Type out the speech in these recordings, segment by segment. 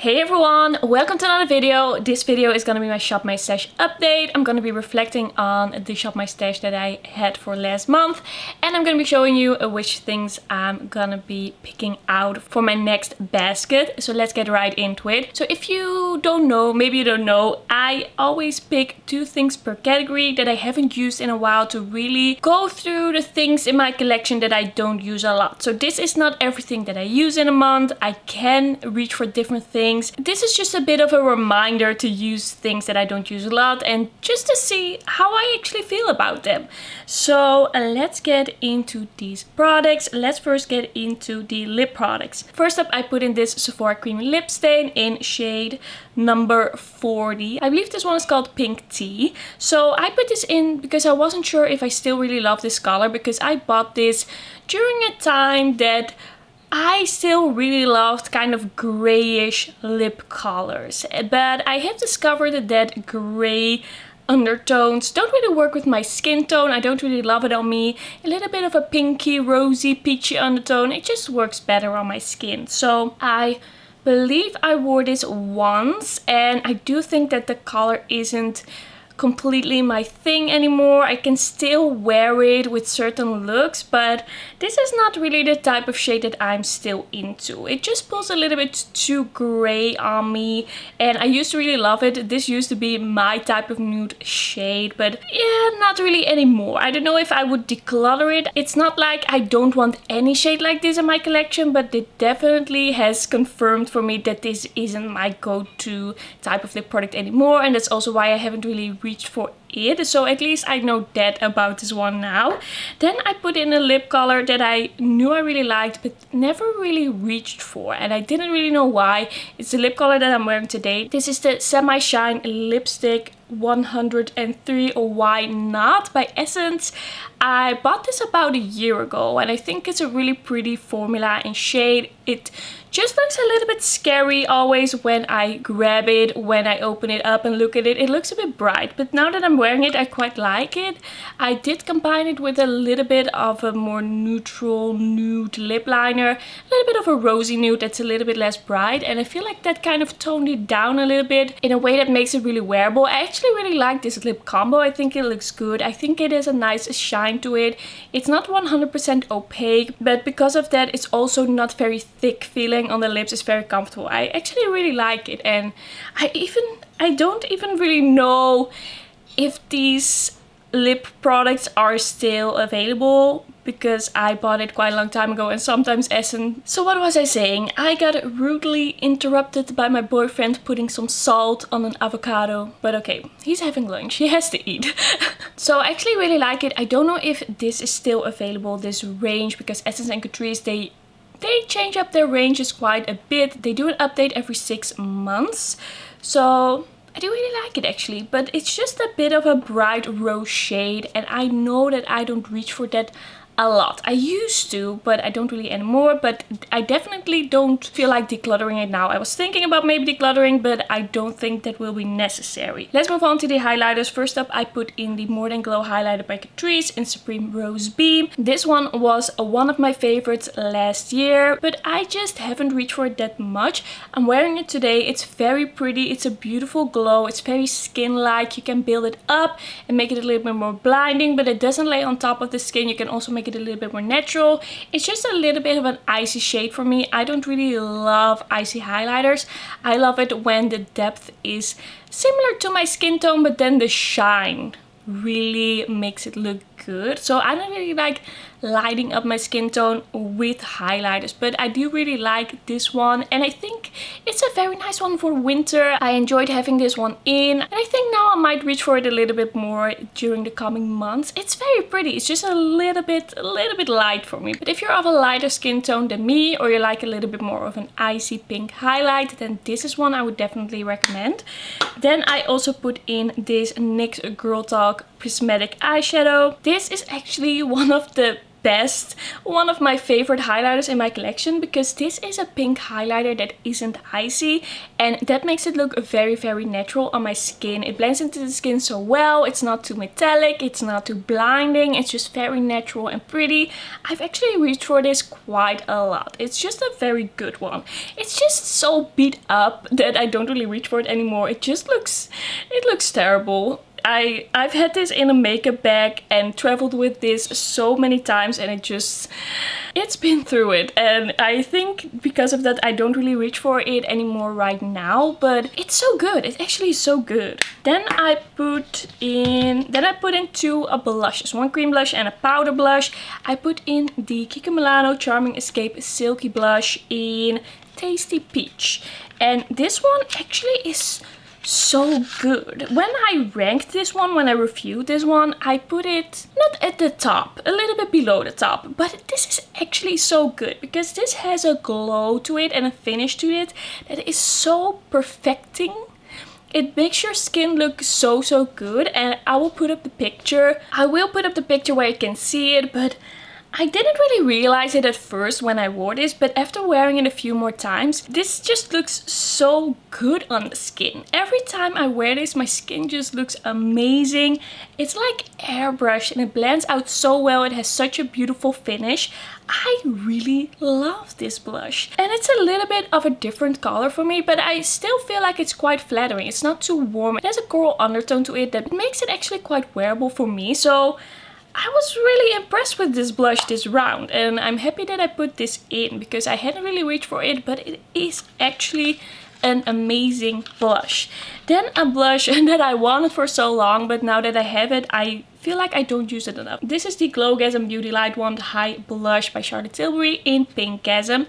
Hey everyone, welcome to another video. This video is gonna be my Shop My Stash update. I'm gonna be reflecting on the Shop My Stash that I had for last month. And I'm gonna be showing you which things I'm gonna be picking out for my next basket. So let's get right into it. So if you don't know, maybe you don't know, I always pick 2 things per category that I haven't used in a while to really go through the things in my collection that I don't use a lot. So this is not everything that I use in a month. I can reach for different things. This is just a bit of a reminder to use things that I don't use a lot and just to see how I actually feel about them. So let's get into these products. Let's first get into the lip products. First up, I put in this Sephora Cream Lip Stain in shade number 40. I believe this one is called Pink Tea. So I put this in because I wasn't sure if I still really love this color, because I bought this during a time that I still really loved kind of grayish lip colors, but I have discovered that gray undertones don't really work with my skin tone. I don't really love it on me. A little bit of a pinky, rosy, peachy undertone, it just works better on my skin. So I believe I wore this once, and I do think that the color isn't completely my thing anymore. I can still wear it with certain looks, but this is not really the type of shade that I'm still into. It just pulls a little bit too gray on me, and I used to really love it. This used to be my type of nude shade, but yeah, not really anymore. I don't know if I would declutter it. It's not like I don't want any shade like this in my collection, but it definitely has confirmed for me that this isn't my go-to type of lip product anymore, and that's also why I haven't really reached for it. So at least I know that about this one now. Then I put in a lip color that I knew I really liked but never really reached for, and I didn't really know why. It's the lip color that I'm wearing today. This is the Semi Shine Lipstick 103 Why Not by Essence. I bought this about a year ago, and I think it's a really pretty formula and shade. It just looks a little bit scary always when I grab it, when I open it up and look at it. It looks a bit bright, but now that I'm wearing it, I quite like it. I did combine it with a little bit of a more neutral nude lip liner, a little bit of a rosy nude that's a little bit less bright, and I feel like that kind of toned it down a little bit in a way that makes it really wearable. I actually really like this lip combo. I think it looks good. I think it has a nice shine to it. It's not 100% opaque, but because of that, it's also not very thick feeling on the lips. It's very comfortable. I actually really like it, and I don't even really know if these lip products are still available, because I bought it quite a long time ago, and sometimes Essence. So what was I saying? I got rudely interrupted by my boyfriend putting some salt on an avocado, but okay, he's having lunch, he has to eat. So I actually really like it. I don't know if this is still available, this range, because Essence and Catrice, they change up their ranges quite a bit. They do an update every 6 months. So I do really like it actually, but it's just a bit of a bright rose shade, and I know that I don't reach for that a lot. I used to, but I don't really anymore. But I definitely don't feel like decluttering it now. I was thinking about maybe decluttering, but I don't think that will be necessary. Let's move on to the highlighters. First up, I put in the More Than Glow highlighter by Catrice in Supreme Rose Beam. This one was one of my favorites last year, but I just haven't reached for it that much. I'm wearing it today. It's very pretty. It's a beautiful glow. It's very skin-like. You can build it up and make it a little bit more blinding, but it doesn't lay on top of the skin. You can also make it a little bit more natural. It's just a little bit of an icy shade for me. I don't really love icy highlighters. I love it when the depth is similar to my skin tone, but then the shine really makes it look good. So I don't really like lighting up my skin tone with highlighters, but I do really like this one, and I think it's a very nice one for winter. I enjoyed having this one in, and I think now I might reach for it a little bit more during the coming months. It's very pretty. It's just a little bit light for me, but if you're of a lighter skin tone than me, or you like a little bit more of an icy pink highlight, then this is one I would definitely recommend. Then I also put in this NYX Girl Talk Prismatic eyeshadow. This is actually one of the one of my favorite highlighters in my collection, because this is a pink highlighter that isn't icy, and that makes it look very, very natural on my skin. It blends into the skin so well. It's not too metallic, it's not too blinding, it's just very natural and pretty. I've actually reached for this quite a lot. It's just a very good one. It's just so beat up that I don't really reach for it anymore. It looks terrible. I've had this in a makeup bag and traveled with this so many times, and it's been through it, and I think because of that I don't really reach for it anymore right now, but it's so good. It's actually so good. Then I put in two blushes, one cream blush and a powder blush. I put in the Kiko Milano Charming Escape Silky Blush in Tasty Peach, and this one actually is so good. When I ranked this one, when I reviewed this one, I put it not at the top, a little bit below the top, but this is actually so good because this has a glow to it and a finish to it that is so perfecting. It makes your skin look so good, and I will put up the picture. I will put up the picture where you can see it, but I didn't really realize it at first when I wore this, but after wearing it a few more times, this just looks so good on the skin. Every time I wear this, my skin just looks amazing. It's like airbrush and it blends out so well. It has such a beautiful finish. I really love this blush. And it's a little bit of a different color for me, but I still feel like it's quite flattering. It's not too warm. It has a coral undertone to it that makes it actually quite wearable for me. So I was really impressed with this blush this round, and I'm happy that I put this in because I hadn't really reached for it, but it is actually an amazing blush. Then a blush that I wanted for so long, but now that I have it, I feel like I don't use it enough. This is the Glowgasm Beauty Light Wand High Blush by Charlotte Tilbury in Pinkgasm.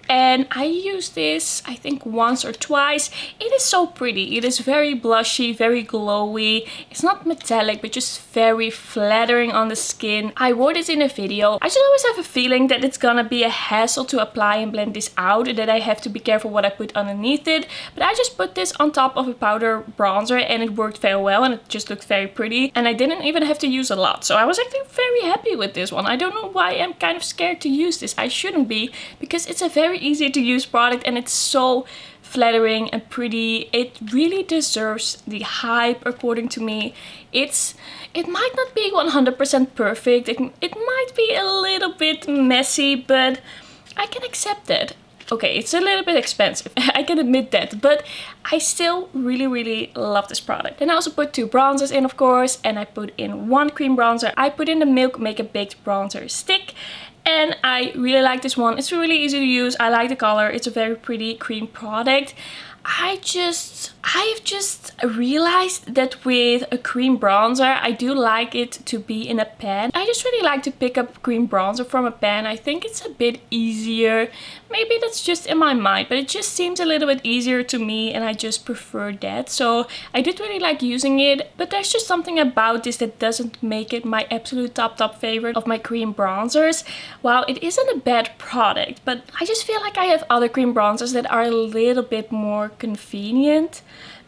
And I used this, I think, once or twice. It is so pretty. It is very blushy, very glowy. It's not metallic, but just very flattering on the skin. I wore this in a video. I just always have a feeling that it's gonna be a hassle to apply and blend this out, that I have to be careful what I put underneath it. But I just put this on top of a powder bronzer and it worked very well, and it just looked very pretty. And I didn't even have to use a lot. So I was actually very happy with this one. I don't know why I'm kind of scared to use this. I shouldn't be, because it's a very easy to use product and it's so flattering and pretty. It really deserves the hype, according to me. It might not be 100% perfect. It might be a little bit messy, but I can accept that. Okay, it's a little bit expensive, I can admit that, but I still really love this product. Then I also put two bronzers in, of course, and I put in one cream bronzer. I put in the Milk Makeup Baked Bronzer Stick. And I really like this one. It's really easy to use. I like the color. It's a very pretty cream product. I've just realized that with a cream bronzer, I do like it to be in a pan. I just really like to pick up cream bronzer from a pan. I think it's a bit easier. Maybe that's just in my mind, but it just seems a little bit easier to me and I just prefer that. So I did really like using it, but there's just something about this that doesn't make it my absolute top favorite of my cream bronzers. While it isn't a bad product, but I just feel like I have other cream bronzers that are a little bit more convenient.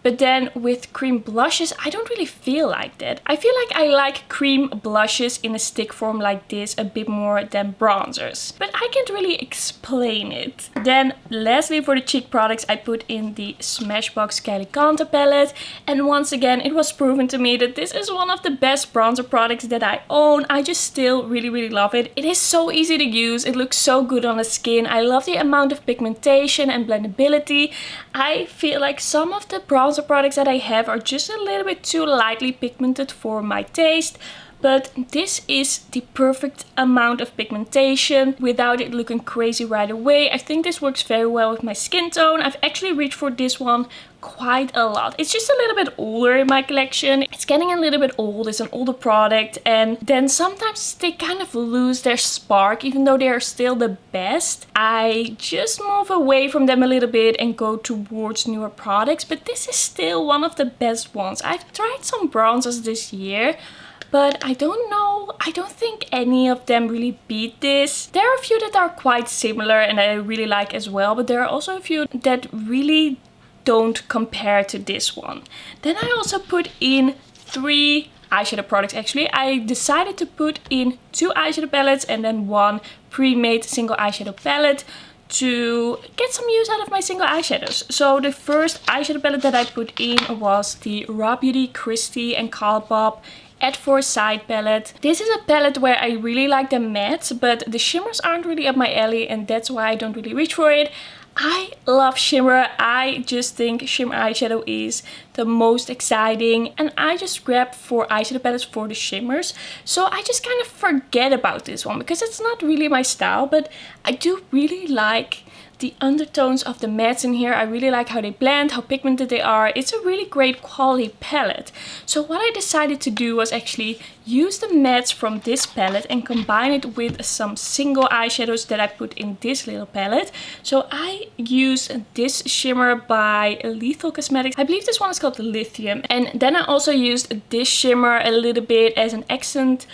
But then with cream blushes, I don't really feel like that. I feel like I like cream blushes in a stick form like this a bit more than bronzers. But I can't really explain it. Then lastly, for the cheek products, I put in the Smashbox Calicanta palette. And once again, it was proven to me that this is one of the best bronzer products that I own. I just still really love it. It is so easy to use. It looks so good on the skin. I love the amount of pigmentation and blendability. I feel like some of the bronzer products that I have are just a little bit too lightly pigmented for my taste, but this is the perfect amount of pigmentation without it looking crazy right away. I think this works very well with my skin tone. I've actually reached for this one quite a lot. It's just a little bit older in my collection. It's getting a little bit old. It's an older product, and then sometimes they kind of lose their spark, even though they are still the best. I just move away from them a little bit and go towards newer products, but this is still one of the best ones. I've tried some bronzers this year, but I don't know, I don't think any of them really beat this. There are a few that are quite similar and I really like as well, but there are also a few that really don't compare to this one. Then I also put in 3 eyeshadow products actually. I decided to put in 2 eyeshadow palettes and then 1 pre-made single eyeshadow palette to get some use out of my single eyeshadows. So the first eyeshadow palette that I put in was the Raw Beauty Christie and Colourpop at First Sight palette. This is a palette where I really like the mattes, but the shimmers aren't really up my alley, and that's why I don't really reach for it. I love shimmer. I just think shimmer eyeshadow is the most exciting, and I just grab 4 eyeshadow palettes for the shimmers. So I just kind of forget about this one because it's not really my style, but I do really like the undertones of the mattes in here. I really like how they blend, how pigmented they are. It's a really great quality palette. So what I decided to do was actually use the mattes from this palette and combine it with some single eyeshadows that I put in this little palette. So I used this shimmer by Lethal Cosmetics. I believe this one is called Lithium. And then I also used this shimmer a little bit as an accent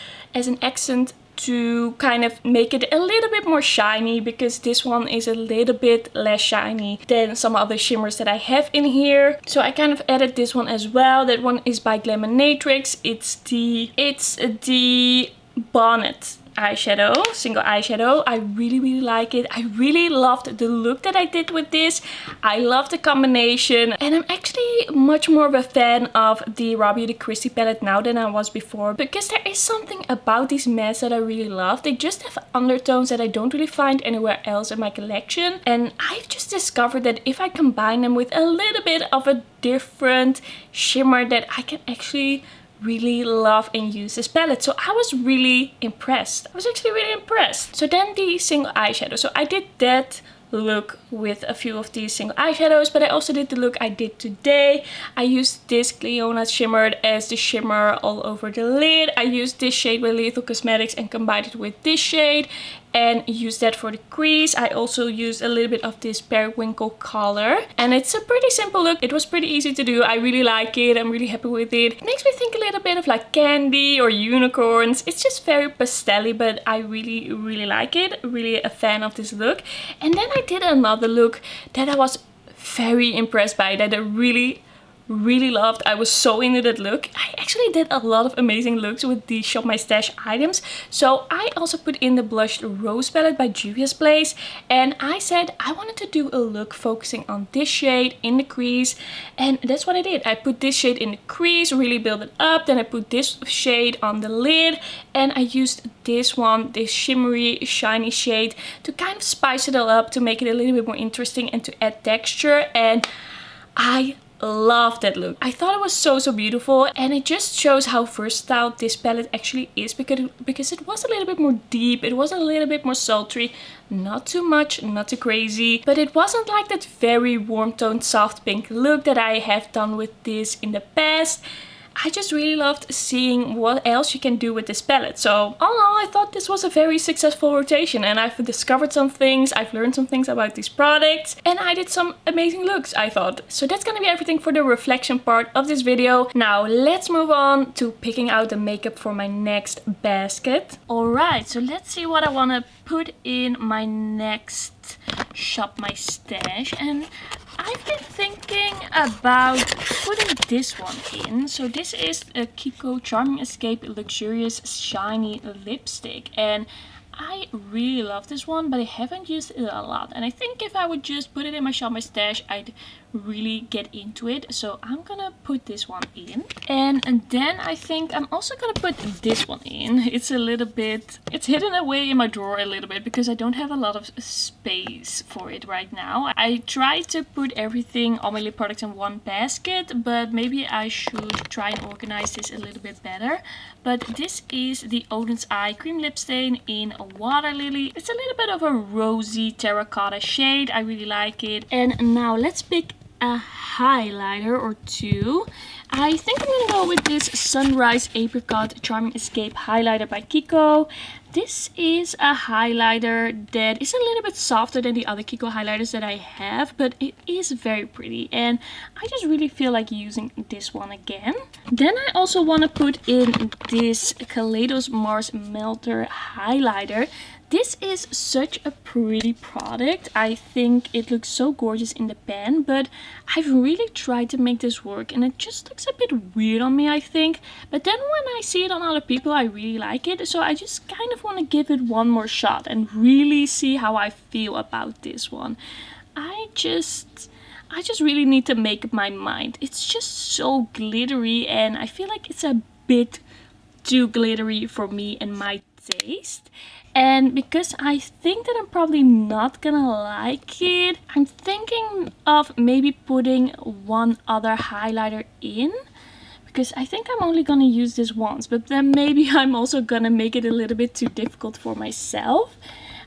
to kind of make it a little bit more shiny, because this one is a little bit less shiny than some other shimmers that I have in here. So I kind of added this one as well. That one is by Glaminatrix. It's the Bonnet eyeshadow, single eyeshadow. I really like it. I really loved the look that I did with this. I love the combination, and I'm actually much more of a fan of the Raw Beauty Christie palette now than I was before, because there is something about these mattes that I really love. They just have undertones that I don't really find anywhere else in my collection, and I've just discovered that if I combine them with a little bit of a different shimmer, that I can actually really love and use this palette. So I was really impressed. I was actually really impressed. So then the single eyeshadow. So I did that look with a few of these single eyeshadows, but I also did the look I did today. I used this Clionadh shimmer as the shimmer all over the lid. I used this shade by Lethal Cosmetics and combined it with this shade and used that for the crease. I also used a little bit of this periwinkle color, and it's a pretty simple look. It was pretty easy to do. I really like it. I'm really happy with it. It makes me think a little bit of like candy or unicorns. It's just very pastel-y, but I really like it. Really a fan of this look. And then I did another look that I was very impressed by, that I really loved. I was so into that look. I actually did a lot of amazing looks with the Shop My Stash items. So I also put in the blushed rose palette by Juvia's Place, and I said I wanted to do a look focusing on this shade in the crease, and that's what I did. I put this shade in the crease, really build it up, then I put this shade on the lid, and I used this one, this shimmery shiny shade, to kind of spice it all up, to make it a little bit more interesting and to add texture. And I love that look. I thought it was so beautiful, and it just shows how versatile this palette actually is, because it was a little bit more deep, it was a little bit more sultry, not too much, not too crazy, but it wasn't like that very warm toned soft pink look that I have done with this in the past. I just really loved seeing what else you can do with this palette. So all in all, I thought this was a very successful rotation, and I've discovered some things, I've learned some things about these products, and I did some amazing looks, I thought. So that's gonna be everything for the reflection part of this video. Now let's move on to picking out the makeup for my next basket. Alright, so let's see what I wanna put in my next Shop My Stash, and I've been thinking about putting this one in. So this is a Kiko Charming Escape Luxurious Shiny Lipstick, and I really love this one, but I haven't used it a lot, and I think if I would just put it in my Shop My Stash, I'd really get into it. So I'm gonna put this one in, and then I think I'm also gonna put this one in. It's a little bit, it's hidden away in my drawer a little bit because I don't have a lot of space for it right now. I tried to put everything, all my lip products, in one basket, but maybe I should try and organize this a little bit better. But this is the Oden's Eye Cream Lip Stain in Water Lily. It's a little bit of a rosy terracotta shade. I really like it. And now let's pick a highlighter or two. I think I'm gonna go with this Sunrise Apricot Charming Escape highlighter by Kiko. This is a highlighter that is a little bit softer than the other Kiko highlighters that I have, but it is very pretty, and I just really feel like using this one again. Then I also want to put in this Kaleidos Mars Melter highlighter. This is such a pretty product. I think it looks so gorgeous in the pan, but I've really tried to make this work and it just looks a bit weird on me, I think. But then when I see it on other people, I really like it. So I just kind of want to give it one more shot and really see how I feel about this one. I just really need to make up my mind. It's just so glittery and I feel like it's a bit too glittery for me and my taste. And because I think that I'm probably not gonna like it, I'm thinking of maybe putting one other highlighter in. Because I think I'm only gonna use this once, but then maybe I'm also gonna make it a little bit too difficult for myself.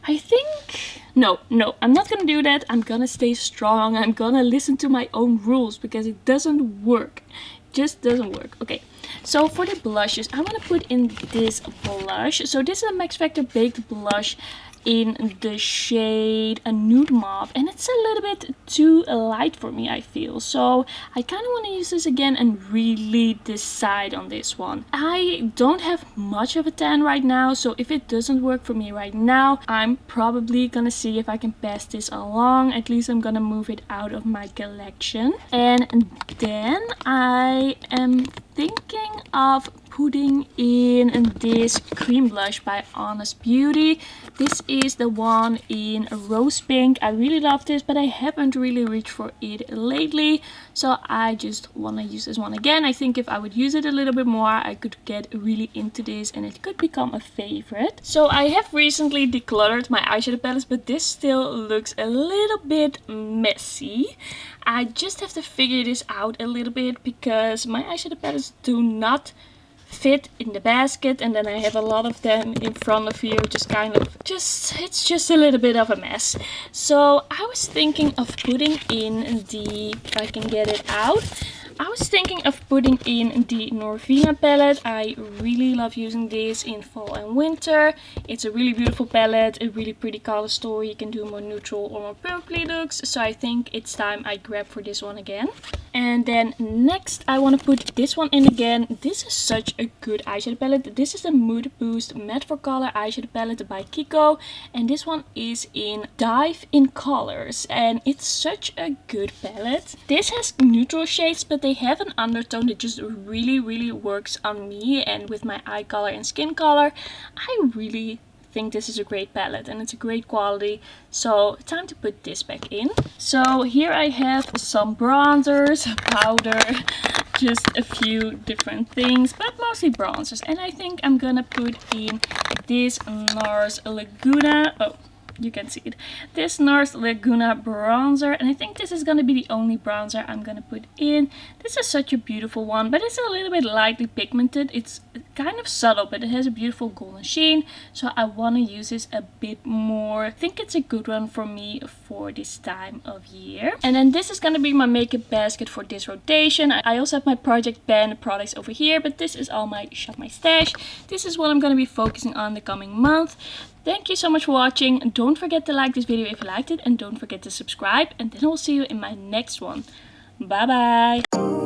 I think... No, I'm not gonna do that. I'm gonna stay strong. I'm gonna listen to my own rules because it doesn't work. It just doesn't work. Okay, so for the blushes, I want to put in this blush. So this is a Max Factor Baked Blush in the shade a nude mauve, and it's a little bit too light for me, I feel. So I kind of want to use this again and really decide on this one. I don't have much of a tan right now, so if it doesn't work for me right now, I'm probably gonna see if I can pass this along. At least I'm gonna move it out of my collection. And then I am thinking of putting in this cream blush by Honest Beauty. This is the one in rose pink. I really love this, but I haven't really reached for it lately, so I just want to use this one again. I think if I would use it a little bit more, I could get really into this and it could become a favorite. So I have recently decluttered my eyeshadow palettes, but this still looks a little bit messy. I just have to figure this out a little bit because my eyeshadow palettes do not fit in the basket, and then I have a lot of them in front of you, it's just a little bit of a mess. So I was thinking of putting in if I can get it out, I was thinking of putting in the Norvina palette. I really love using this in fall and winter. It's a really beautiful palette, a really pretty color story. You can do more neutral or more purpley looks. So I think it's time I grab for this one again. And then next I want to put this one in again. This is such a good eyeshadow palette. This is the Mood Boost Matte for Color eyeshadow palette by Kiko. And this one is in Dive in Colors. And it's such a good palette. This has neutral shades, but they have an undertone that just really works on me and with my eye color and skin color. I really think this is a great palette and it's a great quality. So time to put this back in. So here I have some bronzers, powder, just a few different things, but mostly bronzers. And I think I'm gonna put in this NARS Laguna. Oh, you can see it. This NARS Laguna bronzer, and I think this is going to be the only bronzer I'm going to put in. This is such a beautiful one, but it's a little bit lightly pigmented. It's kind of subtle, but it has a beautiful golden sheen, so I want to use this a bit more. I think it's a good one for me for this time of year. And then this is going to be my makeup basket for this rotation. I also have my Project Pen products over here, but this is all my Shop My Stash. This is what I'm going to be focusing on the coming month. Thank you so much for watching. Don't forget to like this video if you liked it, and don't forget to subscribe, and then I will see you in my next one. Bye bye!